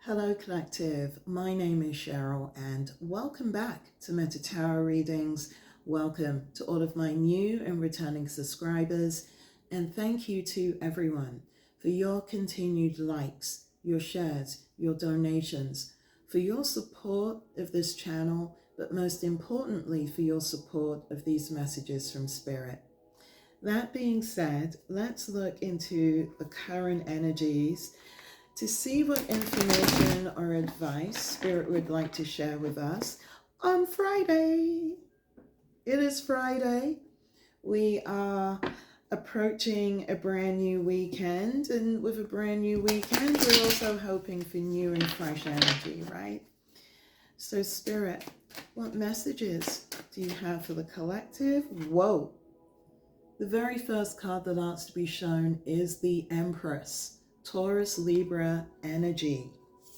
Hello Collective, my name is Cheryl and welcome back to Meta Tarot Readings. Welcome to all of my new and returning subscribers, and thank you to everyone for your continued likes, your shares, your donations, for your support of this channel, but most importantly for your support of these messages from Spirit. That being said, let's look into the current energies to see what information or advice Spirit would like to share with us on Friday. It is Friday. We are approaching a brand new weekend, and with a brand new weekend, we're also hoping for new and fresh energy, right? So Spirit, what messages do you have for the collective? Whoa. The very first card that asks to be shown is the Empress. Taurus Libra energy,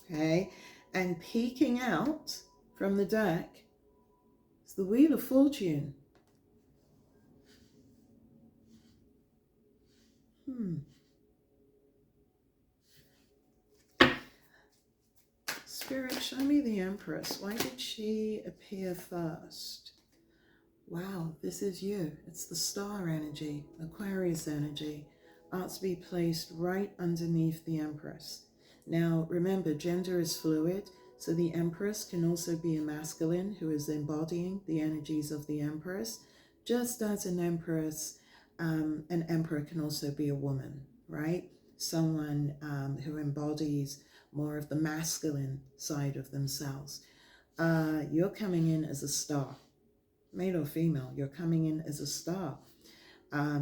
okay? And peeking out from the deck is the Wheel of Fortune. Spirit, show me the Empress. Why did she appear first? Wow, this is you. It's the star energy, Aquarius energy. Ought to be placed right underneath the Empress. Now, remember, gender is fluid, so the Empress can also be a masculine who is embodying the energies of the Empress, just as an emperor can also be a woman, right? Someone who embodies more of the masculine side of themselves. You're coming in as a star, male or female, you're coming in as a star.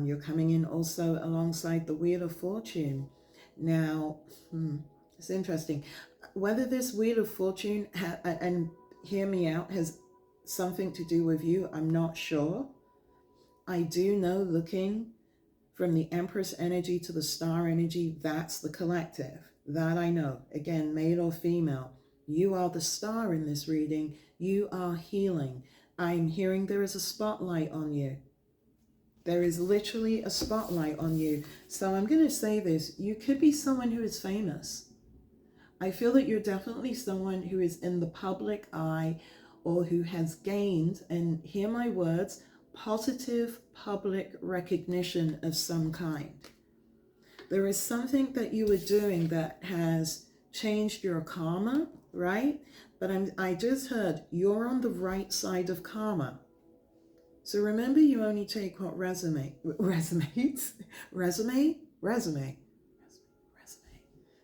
You're coming in also alongside the Wheel of Fortune. Now, it's interesting. Whether this Wheel of Fortune, and hear me out, has something to do with you, I'm not sure. I do know, looking from the Empress energy to the star energy, that's the collective. That I know. Again, male or female. You are the star in this reading. You are healing. I'm hearing there is a spotlight on you. There is literally a spotlight on you. So I'm going to say this. You could be someone who is famous. I feel that you're definitely someone who is in the public eye or who has gained, and hear my words, positive public recognition of some kind. There is something that you are doing that has changed your karma, right? But I just heard you're on the right side of karma. So remember, you only take what resume.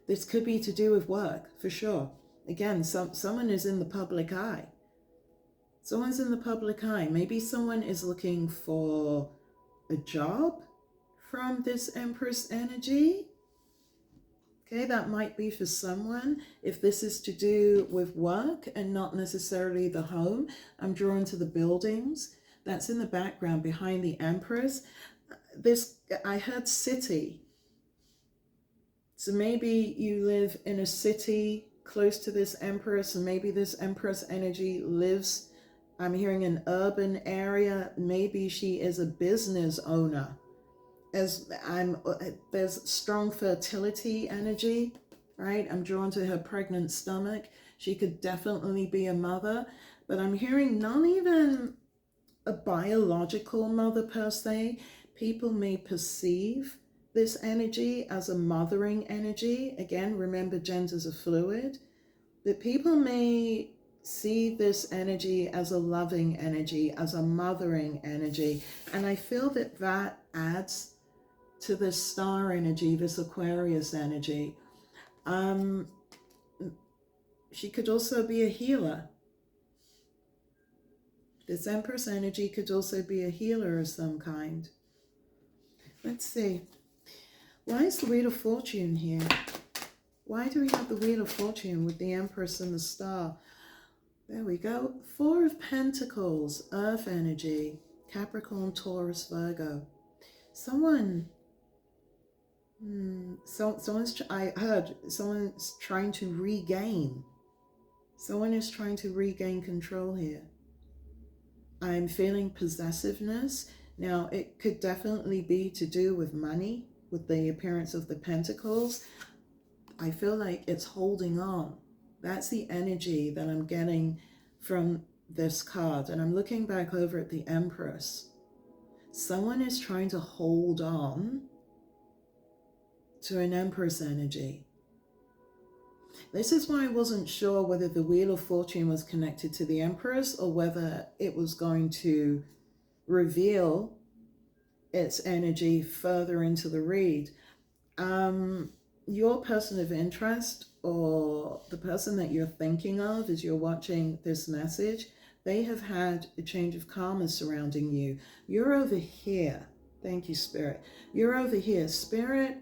This could be to do with work, for sure. Again, someone is in the public eye. Someone's in the public eye. Maybe someone is looking for a job from this Empress energy. Okay, that might be for someone. If this is to do with work and not necessarily the home, I'm drawn to the buildings. That's in the background behind the Empress. I heard city. So maybe you live in a city close to this Empress, and maybe this Empress energy lives, I'm hearing, an urban area. Maybe she is a business owner. There's strong fertility energy, right? I'm drawn to her pregnant stomach. She could definitely be a mother, but I'm hearing not even a biological mother per se. People may perceive this energy as a mothering energy. Again, remember, genders are fluid, but people may see this energy as a loving energy, as a mothering energy. And I feel that that adds to this star energy, this Aquarius energy. She could also be a healer. This Empress energy could also be a healer of some kind. Let's see. Why is the Wheel of Fortune here? Why do we have the Wheel of Fortune with the Empress and the Star? There we go. Four of Pentacles, Earth energy, Capricorn, Taurus, Virgo. I heard someone's trying to regain. Someone is trying to regain control here. I'm feeling possessiveness. Now, it could definitely be to do with money, with the appearance of the Pentacles. I feel like it's holding on. That's the energy that I'm getting from this card. And I'm looking back over at the Empress. Someone is trying to hold on to an Empress energy. This is why I wasn't sure whether the Wheel of Fortune was connected to the Empress or whether it was going to reveal its energy further into the read. Your person of interest, or the person that you're thinking of as you're watching this message, they have had a change of karma surrounding you. You're over here. Thank you, Spirit. You're over here. Spirit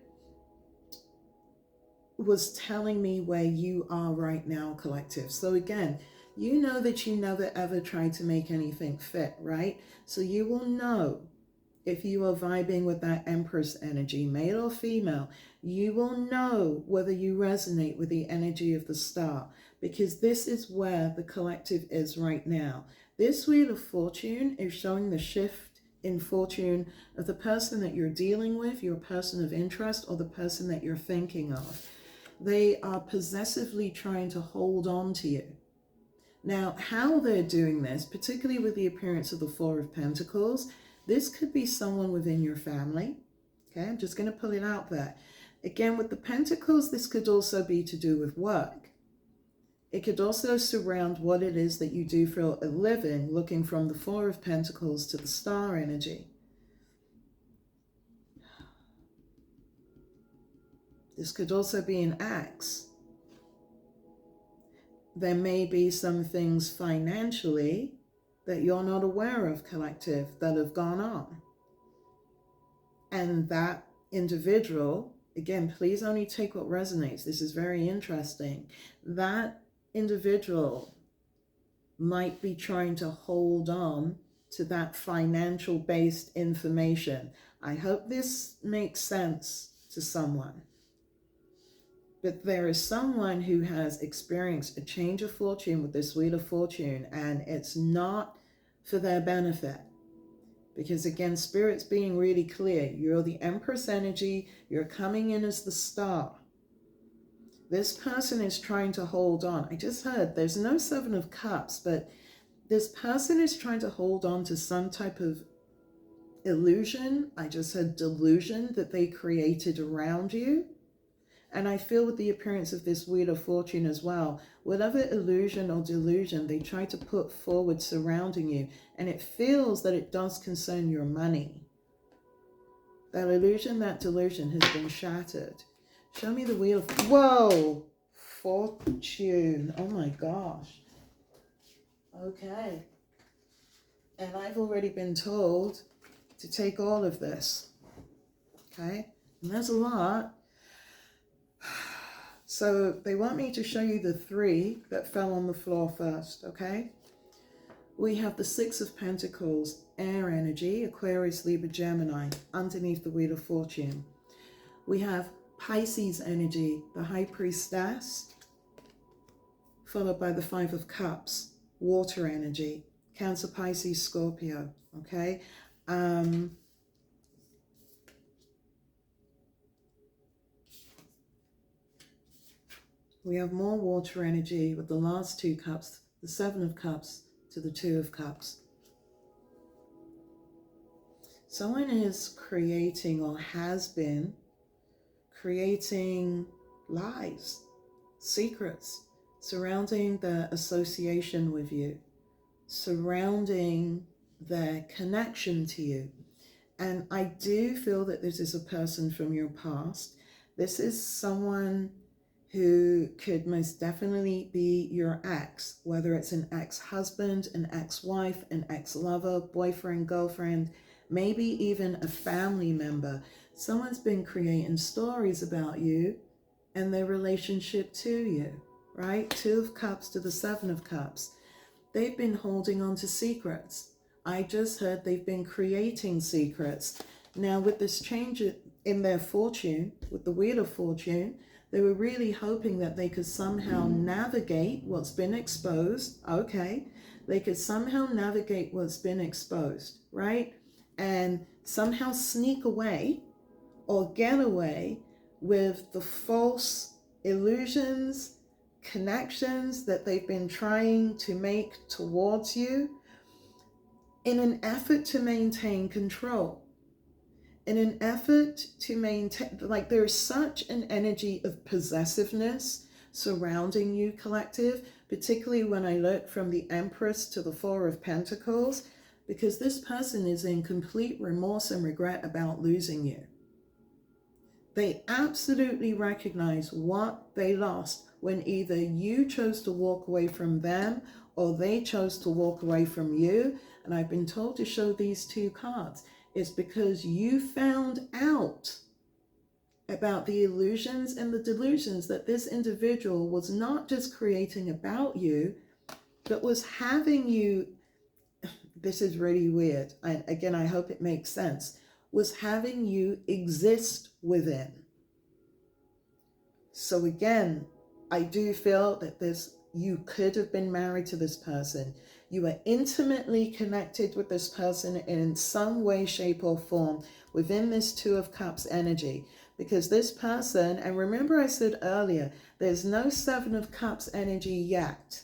was telling me where you are right now, collective. So again, you know that you never ever tried to make anything fit, right? So you will know if you are vibing with that Empress energy, male or female. You will know whether you resonate with the energy of the star, because this is where the collective is right now. This Wheel of Fortune is showing the shift in fortune of the person that you're dealing with, your person of interest, or the person that you're thinking of. They are possessively trying to hold on to you. Now, how they're doing this, particularly with the appearance of the Four of Pentacles, this could be someone within your family. Okay, I'm just going to pull it out there. Again, with the Pentacles, this could also be to do with work. It could also surround what it is that you do for a living, looking from the Four of Pentacles to the star energy. This could also be an axe. There may be some things financially that you're not aware of, collective, that have gone on. And that individual, again, please only take what resonates. This is very interesting. That individual might be trying to hold on to that financial based information. I hope this makes sense to someone. But there is someone who has experienced a change of fortune with this Wheel of Fortune, and it's not for their benefit. Because again, Spirit's being really clear. You're the Empress energy. You're coming in as the star. This person is trying to hold on. I just heard there's no Seven of Cups, but this person is trying to hold on to some type of illusion. I just heard delusion that they created around you. And I feel with the appearance of this Wheel of Fortune as well, whatever illusion or delusion they try to put forward surrounding you, and it feels that it does concern your money. That illusion, that delusion has been shattered. Show me the Wheel of... Whoa! Fortune. Oh my gosh. Okay. And I've already been told to take all of this. Okay? And there's a lot. So they want me to show you the three that fell on the floor first, okay? We have the Six of Pentacles, air energy, Aquarius, Libra, Gemini, underneath the Wheel of Fortune. We have Pisces energy, the High Priestess, followed by the Five of Cups, water energy, Cancer, Pisces, Scorpio, okay? We have more water energy with the last two cups, the Seven of Cups to the Two of Cups. Someone is creating or has been creating lies, secrets surrounding their association with you, surrounding their connection to you. And I do feel that this is a person from your past. This is someone who could most definitely be your ex, whether it's an ex-husband, an ex-wife, an ex-lover, boyfriend, girlfriend, maybe even a family member. Someone's been creating stories about you and their relationship to you, right? Two of Cups to the Seven of Cups. They've been holding on to secrets. I just heard they've been creating secrets. Now with this change in their fortune, with the Wheel of Fortune, they were really hoping that they could somehow navigate what's been exposed. Okay, they could somehow navigate what's been exposed, right? And somehow sneak away or get away with the false illusions connections that they've been trying to make towards you in an effort to maintain control, in an effort to maintain, like there's such an energy of possessiveness surrounding you, collective, particularly when I look from the Empress to the Four of Pentacles, because this person is in complete remorse and regret about losing you. They absolutely recognize what they lost when either you chose to walk away from them or they chose to walk away from you. And I've been told to show these two cards. It's because you found out about the illusions and the delusions that this individual was not just creating about you, but was having you, this is really weird, and again, I hope it makes sense, was having you exist within. So again, I do feel that you could have been married to this person. You are intimately connected with this person in some way, shape, or form within this Two of Cups energy. Because this person, and remember I said earlier, there's no Seven of Cups energy yet.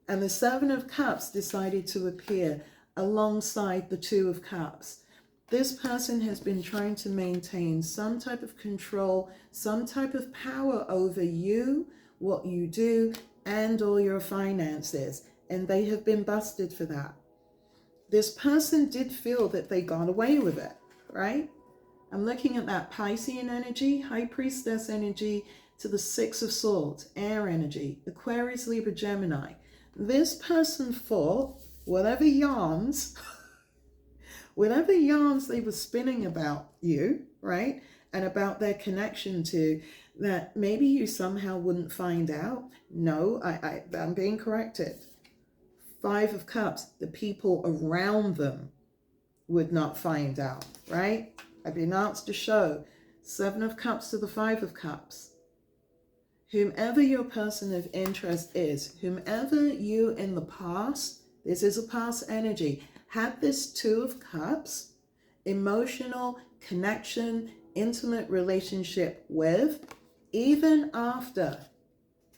And the Seven of Cups decided to appear alongside the Two of Cups. This person has been trying to maintain some type of control, some type of power over you, what you do, and all your finances. And they have been busted for that. This person did feel that they got away with it, right? I'm looking at that Piscean energy, High Priestess energy, to the Six of Swords, air energy, Aquarius, Libra, Gemini. This person thought whatever yarns they were spinning about you, right? And about their connection to, that maybe you somehow wouldn't find out. No, I'm being corrected. Five of Cups, the people around them would not find out, right? I've been asked to show Seven of Cups to the Five of Cups. Whomever your person of interest is, whomever you in the past, this is a past energy, had this Two of Cups, emotional connection, intimate relationship with, even after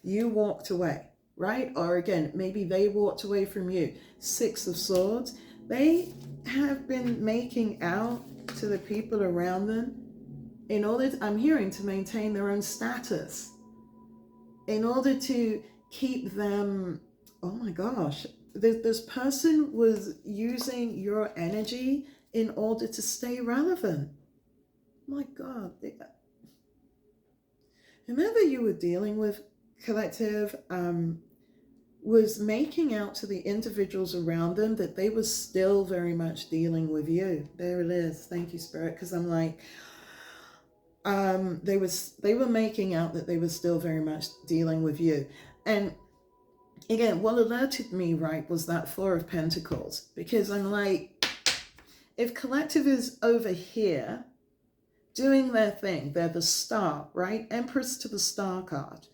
you walked away, right? Or again, maybe they walked away from you. Six of Swords, they have been making out to the people around them in order, I'm hearing, to maintain their own status, in order to keep them, oh my gosh, this person was using your energy in order to stay relevant. My God. Whomever you were dealing with, collective, was making out to the individuals around them that they were still very much dealing with you. There it is. Thank you, Spirit. Because I'm like, they were making out that they were still very much dealing with you. And again, what alerted me, right, was that Four of Pentacles. Because I'm like, if collective is over here doing their thing, they're the star, right? Empress to the star card.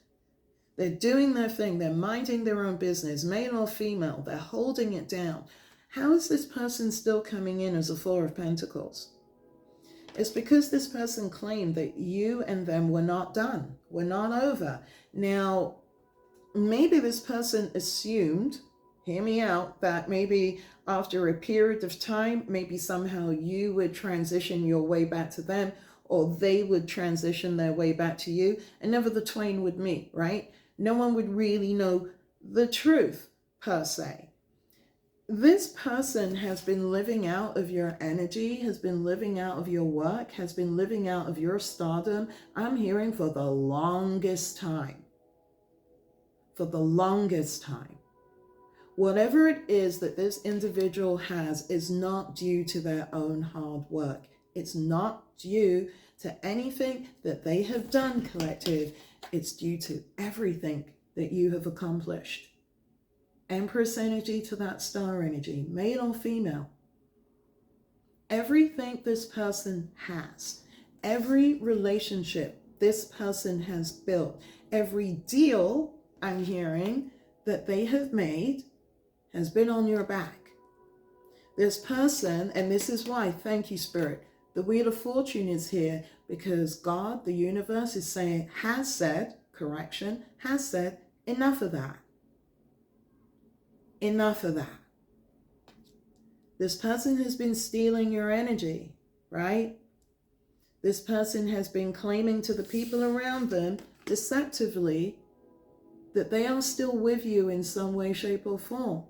They're doing their thing. They're minding their own business, male or female. They're holding it down. How is this person still coming in as a Four of Pentacles? It's because this person claimed that you and them were not done, were not over. Now, maybe this person assumed, hear me out, that maybe after a period of time, maybe somehow you would transition your way back to them, or they would transition their way back to you, and never the twain would meet, right? No one would really know the truth, per se. This person has been living out of your energy, has been living out of your work, has been living out of your stardom, I'm hearing, for the longest time. For the longest time. Whatever it is that this individual has is not due to their own hard work. It's not due to anything that they have done, collective. It's due to everything that you have accomplished. Empress energy to that star energy, male or female. Everything this person has, every relationship this person has built, every deal I'm hearing that they have made has been on your back. This person, and this is why, thank you, Spirit, the Wheel of Fortune is here, because God, the universe, is saying, has said, correction, has said, Enough of that. Enough of that. This person has been stealing your energy, right? This person has been claiming to the people around them deceptively that they are still with you in some way, shape, or form.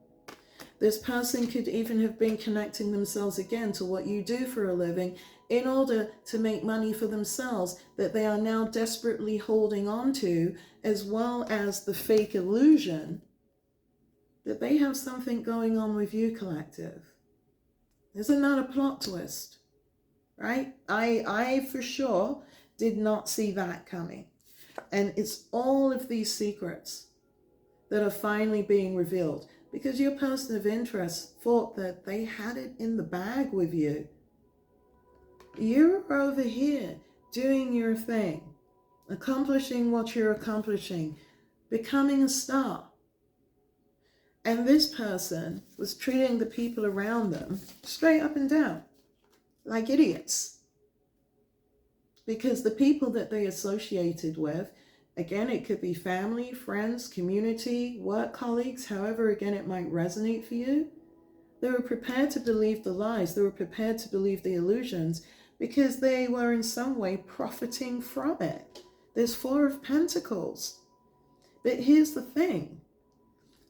This person could even have been connecting themselves again to what you do for a living in order to make money for themselves that they are now desperately holding on to, as well as the fake illusion that they have something going on with you, collective. Isn't that a plot twist? Right? I for sure did not see that coming. And it's all of these secrets that are finally being revealed because your person of interest thought that they had it in the bag with you. You're over here doing your thing, accomplishing what you're accomplishing, becoming a star. And this person was treating the people around them straight up and down like idiots. Because the people that they associated with, again, it could be family, friends, community, work colleagues, however, again, it might resonate for you. They were prepared to believe the lies. They were prepared to believe the illusions because they were in some way profiting from it. There's 4 of Pentacles. But here's the thing.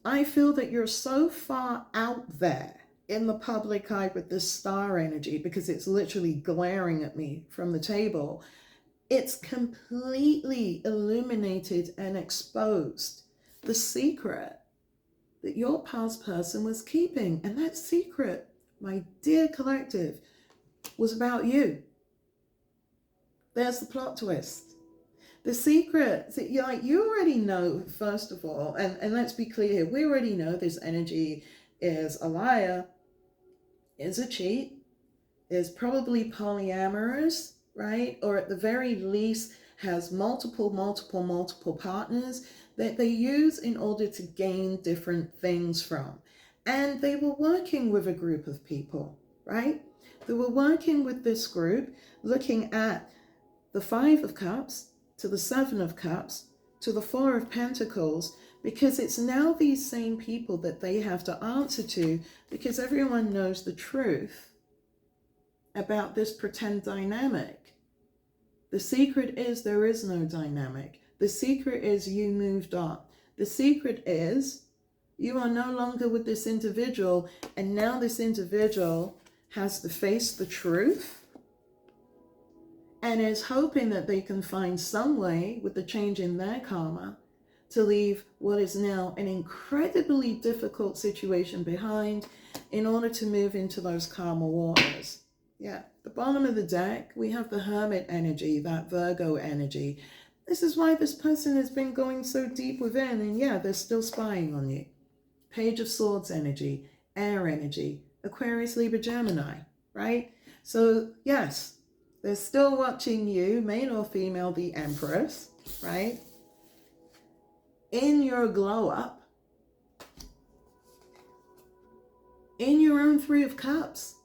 I feel that you're so far out there in the public eye with this star energy because it's literally glaring at me from the table. It's completely illuminated and exposed the secret that your past person was keeping. And that secret, my dear collective, was about you. There's the plot twist. The secret, you already know, first of all, and let's be clear here, we already know this energy is a liar, is a cheat, is probably polyamorous, right? Or at the very least has multiple partners that they use in order to gain different things from. And they were working with a group of people, right? They were working with this group, looking at the 5 of Cups, to the 7 of Cups, to the 4 of Pentacles, because it's now these same people that they have to answer to because everyone knows the truth about this pretend dynamic. The secret is there is no dynamic. The secret is you moved on. The secret is you are no longer with this individual, and now this individual has to face the truth and is hoping that they can find some way with the change in their karma to leave what is now an incredibly difficult situation behind in order to move into those karma waters. Yeah, the bottom of the deck, we have the Hermit energy, that Virgo energy. This is why this person has been going so deep within, and yeah, they're still spying on you. Page of Swords energy, air energy, Aquarius, Libra, Gemini, right? So yes, they're still watching you, male or female, the Empress, right? In your glow up, in your own 3 of Cups.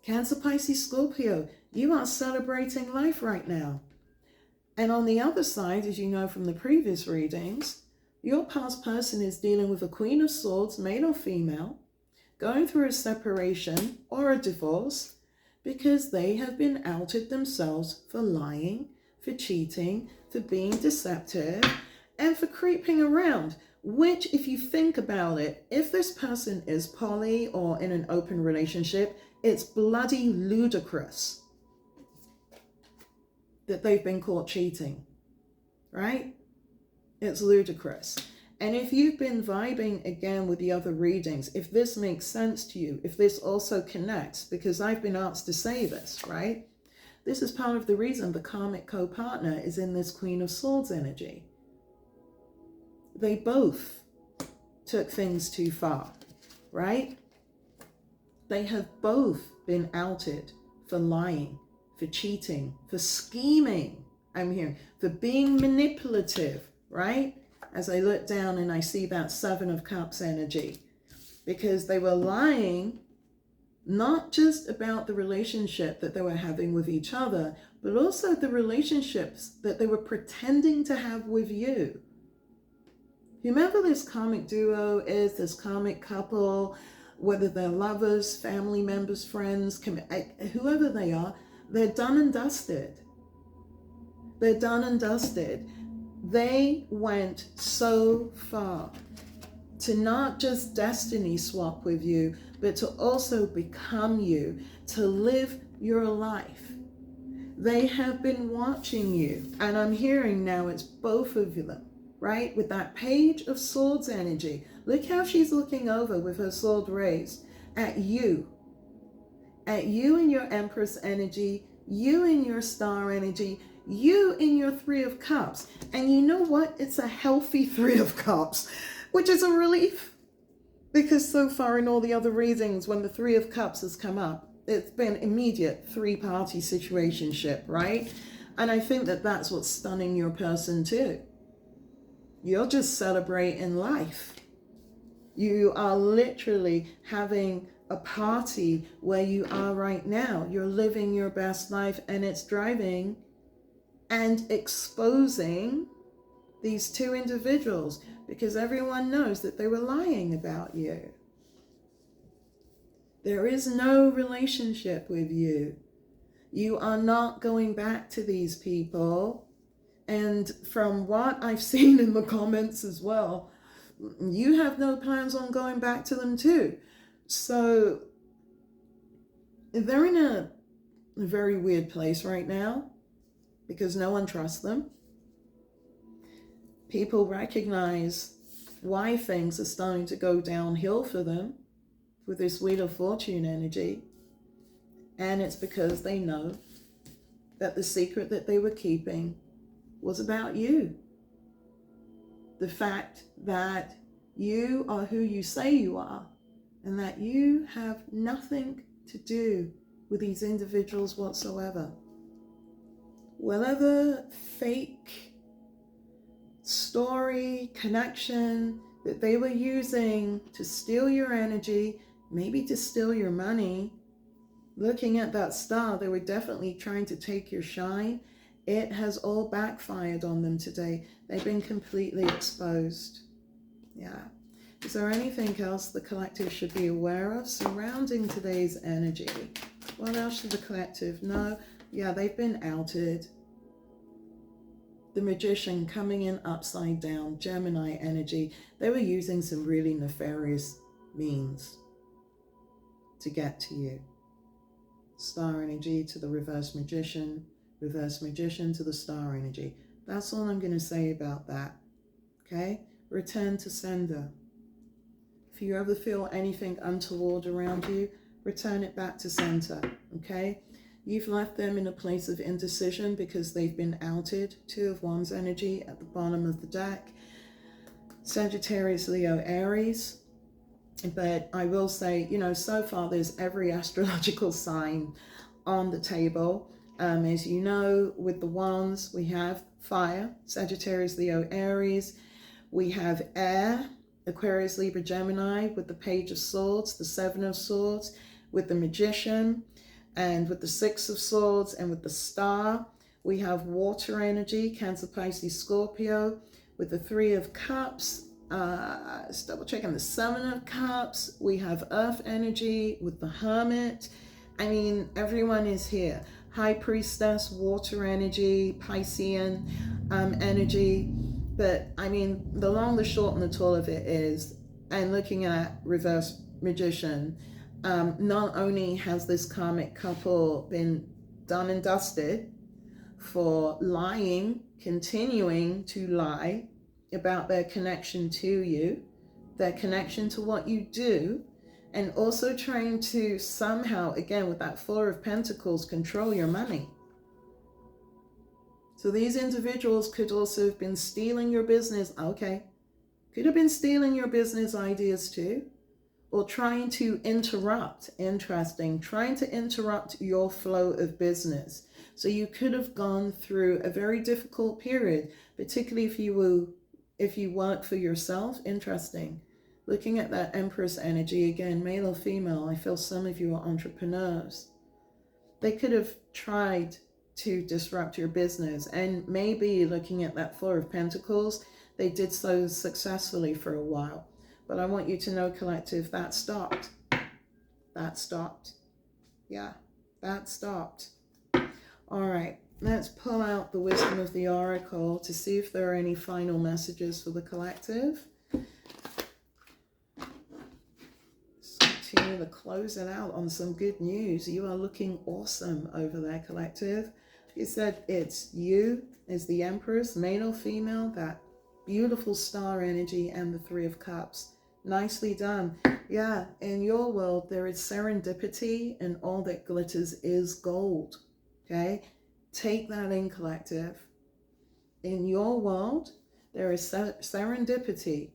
Cancer, Pisces, Scorpio, you are celebrating life right now. And on the other side, as you know from the previous readings, your past person is dealing with a Queen of Swords, male or female, going through a separation or a divorce, because they have been outed themselves for lying, for cheating, for being deceptive, and for creeping around. Which, if you think about it, if this person is poly or in an open relationship, it's bloody ludicrous that they've been caught cheating, right? It's ludicrous. And if you've been vibing again with the other readings, if this makes sense to you, if this also connects, because I've been asked to say this, right? This is part of the reason the karmic co-partner is in this Queen of Swords energy. They both took things too far, right? They have both been outed for lying, for cheating, for scheming, I'm hearing, for being manipulative, right? As I look down and I see that 7 of Cups energy, because they were lying not just about the relationship that they were having with each other, but also the relationships that they were pretending to have with you. Whomever this karmic duo is, this karmic couple, whether they're lovers, family members, friends, whoever they are, they're done and dusted. They're done and dusted. They went so far to not just destiny swap with you, but to also become you, to live your life. They have been watching you, and I'm hearing now it's both of them, right? With that Page of Swords energy. Look how she's looking over with her sword raised at you in your Empress energy, you in your Star energy, you in your Three of Cups. And you know what? It's a healthy Three of Cups, which is a relief, because so far in all the other readings, when the Three of Cups has come up, it's been immediate three-party situationship, right? And I think that that's what's stunning your person too. You're just celebrating life. You are literally having a party where you are right now. You're living your best life, and it's driving and exposing these two individuals, because everyone knows that they were lying about you. There is no relationship with you. You are not going back to these people. And from what I've seen in the comments as well, you have no plans on going back to them too. So they're in a very weird place right now, because no one trusts them. People recognize why things are starting to go downhill for them with this Wheel of Fortune energy. And it's because they know that the secret that they were keeping was about you. The fact that you are who you say you are, and that you have nothing to do with these individuals whatsoever. Whatever fake story, connection that they were using to steal your energy, maybe to steal your money, looking at that star, they were definitely trying to take your shine. It has all backfired on them today. They've been completely exposed. Yeah. Is there anything else the collective should be aware of surrounding today's energy? What else should the collective know? Yeah, they've been outed. The Magician coming in upside down, Gemini energy. They were using some really nefarious means to get to you. Star energy to the reverse magician to the star energy. That's all I'm going to say about that. Okay? Return to sender. If you ever feel anything untoward around you, return it back to center. Okay? You've left them in a place of indecision because they've been outed. Two of Wands energy at the bottom of the deck. Sagittarius, Leo, Aries. But I will say, you know, so far there's every astrological sign on the table. As you know, with the Wands, we have fire, Sagittarius, Leo, Aries. We have air, Aquarius, Libra, Gemini, with the Page of Swords, the Seven of Swords, with the Magician, and with the Six of Swords, and with the Star. We have water energy, Cancer, Pisces, Scorpio, with the Three of Cups. Let's double check on the Seven of Cups. We have earth energy with the Hermit. I mean, everyone is here. High Priestess, water energy, Piscean energy. But I mean, the long, the short, and the tall of it is, and looking at reverse magician, not only has this karmic couple been done and dusted for lying, continuing to lie about their connection to you, their connection to what you do, and also trying to somehow, again with that Four of Pentacles, control your money. So these individuals could also have been stealing your business. Okay, could have been stealing your business ideas too, or trying to interrupt, trying to interrupt your flow of business. So you could have gone through a very difficult period, particularly if you work for yourself. Interesting. Looking at that Empress energy again, male or female, I feel some of you are entrepreneurs. They could have tried to disrupt your business, and maybe looking at that Four of Pentacles, They did so successfully for a while. But I want you to know, collective, that stopped. That stopped. Yeah, that stopped. All right, let's pull out the wisdom of the oracle to see if there are any final messages for the collective. Let's continue to close it out on some good news. You are looking awesome over there, collective. You said it's you as the empress, male or female, that beautiful star energy, and the Three of Cups. Nicely done. Yeah, in your world, there is serendipity, and all that glitters is gold. Okay? Take that in, collective. In your world, there is serendipity,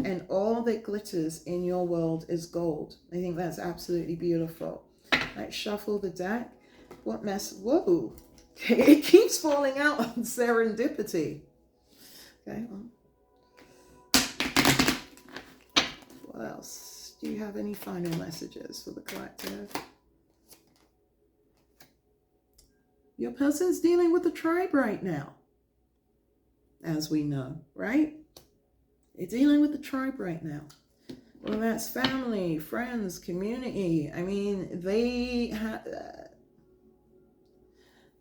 and all that glitters in your world is gold. I think that's absolutely beautiful. Let's shuffle the deck. What mess? Whoa. It keeps falling out on serendipity. Okay. What else? Do you have any final messages for the collective? Your person's dealing with the tribe right now, as we know, right? They're dealing with the tribe right now. Well, that's family, friends, community. I mean, they have...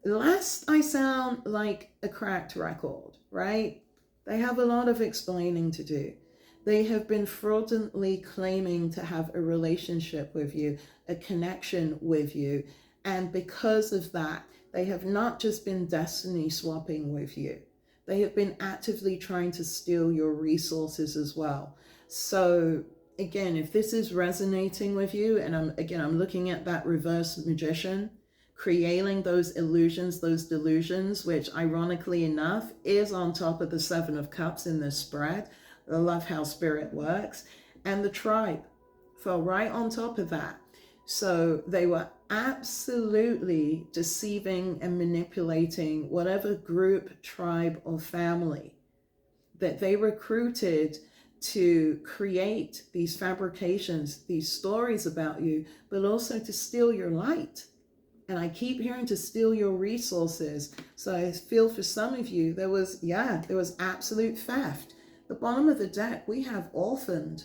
last I sound like a cracked record, right? They have a lot of explaining to do. They have been fraudulently claiming to have a relationship with you, a connection with you. And because of that, they have not just been destiny swapping with you. They have been actively trying to steal your resources as well. So again, if this is resonating with you, and I'm looking at that reverse magician, creating those illusions, those delusions, which ironically enough is on top of the Seven of Cups in this spread. I love how spirit works. And the tribe fell right on top of that. So they were absolutely deceiving and manipulating whatever group, tribe, or family that they recruited to create these fabrications, these stories about you, but also to steal your light. And I keep hearing to steal your resources. So I feel for some of you, there was absolute theft. The bottom of the deck, we have orphaned.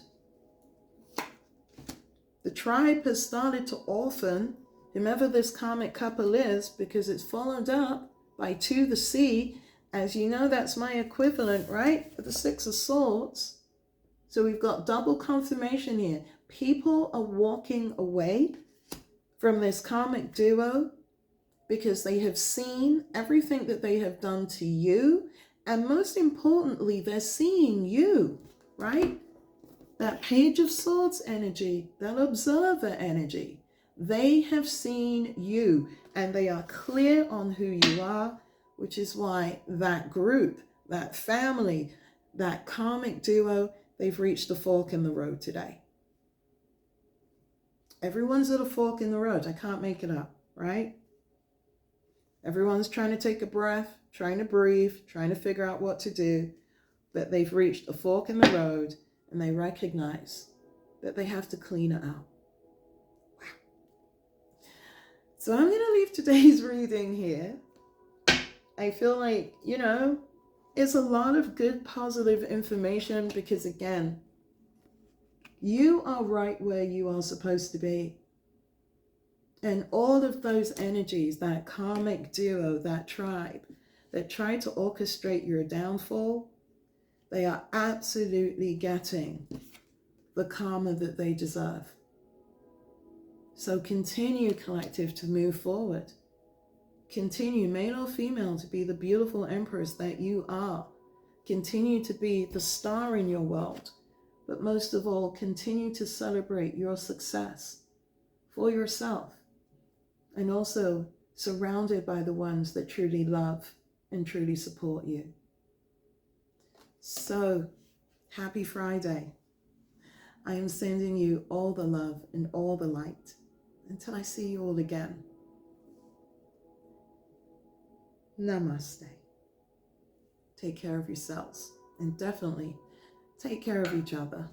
The tribe has started to orphan whomever this karmic couple is, because it's followed up by to the sea. As you know, that's my equivalent, right? For the Six of Swords. So we've got double confirmation here. People are walking away from this karmic duo because they have seen everything that they have done to you. And most importantly, they're seeing you, right? That Page of Swords energy, that observer energy. They have seen you and they are clear on who you are, which is why that group, that family, that karmic duo, they've reached a fork in the road today. Everyone's at a fork in the road. I can't make it up, right? Everyone's trying to take a breath, trying to breathe, trying to figure out what to do, but they've reached a fork in the road and they recognize that they have to clean it out. Wow. So I'm going to leave today's reading here. I feel like, it's a lot of good, positive information because, again, you are right where you are supposed to be. And all of those energies, that karmic duo, that tribe that tried to orchestrate your downfall, they are absolutely getting the karma that they deserve. So continue, collective, to move forward. Continue, male or female, to be the beautiful empress that you are. Continue to be the star in your world. But most of all, continue to celebrate your success for yourself. And also surrounded by the ones that truly love and truly support you. So, happy Friday. I am sending you all the love and all the light. Until I see you all again. Namaste. Take care of yourselves. And definitely take care of each other.